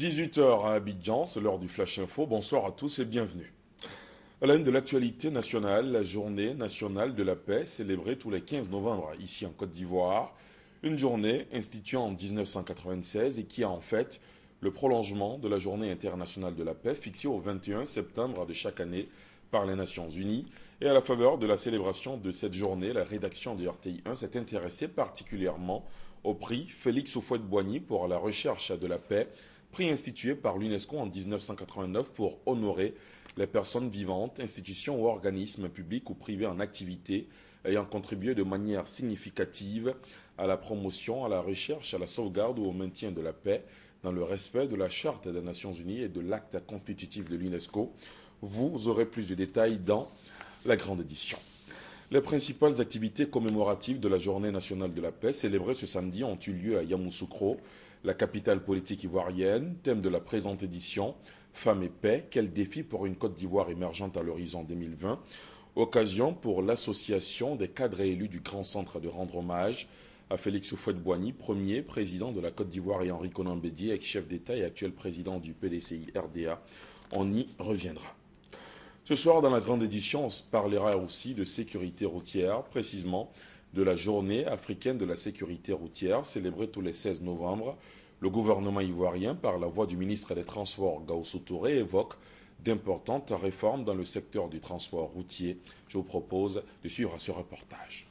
18h à Abidjan, c'est l'heure du Flash Info. Bonsoir à tous et bienvenue. À la une de l'actualité nationale, la journée nationale de la paix célébrée tous les 15 novembre ici en Côte d'Ivoire. Une journée instituée en 1996 et qui a en fait le prolongement de la journée internationale de la paix fixée au 21 septembre de chaque année par les Nations Unies. Et à la faveur de la célébration de cette journée, la rédaction de RTI 1 s'est intéressée particulièrement au prix Félix Houphouët-Boigny pour la recherche de la paix, prix institué par l'UNESCO en 1989 pour honorer les personnes vivantes, institutions ou organismes publics ou privés en activité ayant contribué de manière significative à la promotion, à la recherche, à la sauvegarde ou au maintien de la paix dans le respect de la Charte des Nations Unies et de l'acte constitutif de l'UNESCO. Vous aurez plus de détails dans la grande édition. Les principales activités commémoratives de la Journée nationale de la paix célébrée ce samedi ont eu lieu à Yamoussoukro, la capitale politique ivoirienne. Thème de la présente édition, Femmes et paix, quel défi pour une Côte d'Ivoire émergente à l'horizon 2020. Occasion pour l'association des cadres et élus du Grand Centre de rendre hommage à Félix Houphouët-Boigny, premier président de la Côte d'Ivoire, et Henri Konan Bédié, ex-chef d'État et actuel président du PDCI RDA. On y reviendra. Ce soir, dans la grande édition, on parlera aussi de sécurité routière, précisément de la journée africaine de la sécurité routière, célébrée tous les 16 novembre. Le gouvernement ivoirien, par la voix du ministre des Transports, Gaoussou Touré, évoque d'importantes réformes dans le secteur du transport routier. Je vous propose de suivre ce reportage.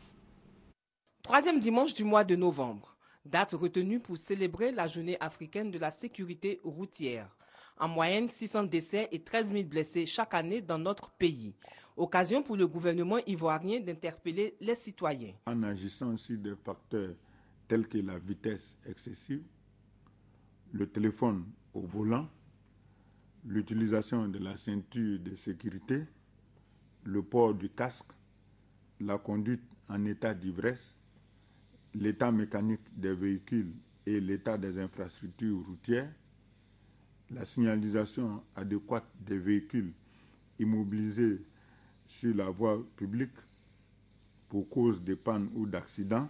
Troisième dimanche du mois de novembre, date retenue pour célébrer la journée africaine de la sécurité routière. En moyenne, 600 décès et 13 000 blessés chaque année dans notre pays. Occasion pour le gouvernement ivoirien d'interpeller les citoyens. En agissant sur des facteurs tels que la vitesse excessive, le téléphone au volant, l'utilisation de la ceinture de sécurité, le port du casque, la conduite en état d'ivresse, l'état mécanique des véhicules et l'état des infrastructures routières, la signalisation adéquate des véhicules immobilisés sur la voie publique pour cause de panne ou d'accident,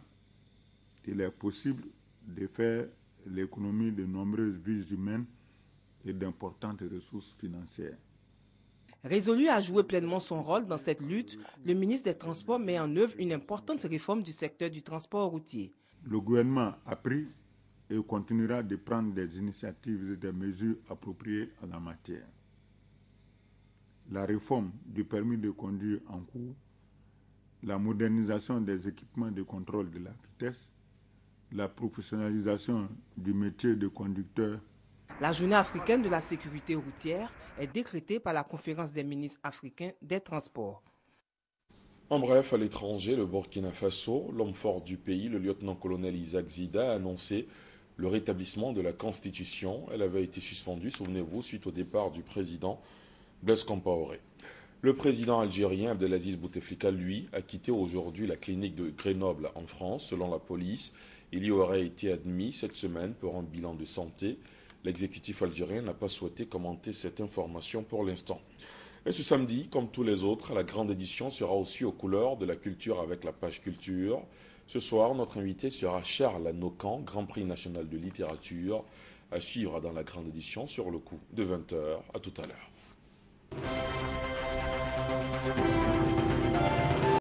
il est possible de faire l'économie de nombreuses vies humaines et d'importantes ressources financières. Résolu à jouer pleinement son rôle dans cette lutte, le ministre des Transports met en œuvre une importante réforme du secteur du transport routier. Le gouvernement a pris et continuera de prendre des initiatives et des mesures appropriées en la matière. La réforme du permis de conduire en cours, la modernisation des équipements de contrôle de la vitesse, la professionnalisation du métier de conducteur. La journée africaine de la sécurité routière est décrétée par la conférence des ministres africains des Transports. En bref, à l'étranger, le Burkina Faso, l'homme fort du pays, le lieutenant-colonel Isaac Zida, a annoncé le rétablissement de la Constitution. Elle avait été suspendue, souvenez-vous, suite au départ du président Blaise Compaoré. Le président algérien Abdelaziz Bouteflika, lui, a quitté aujourd'hui la clinique de Grenoble en France. Selon la police, il y aurait été admis cette semaine pour un bilan de santé. L'exécutif algérien n'a pas souhaité commenter cette information pour l'instant. Et ce samedi, comme tous les autres, la grande édition sera aussi aux couleurs de la culture avec la page culture. Ce soir, notre invité sera Charles Anocan, Grand Prix national de littérature, à suivre dans la grande édition sur le coup de 20h. À tout à l'heure.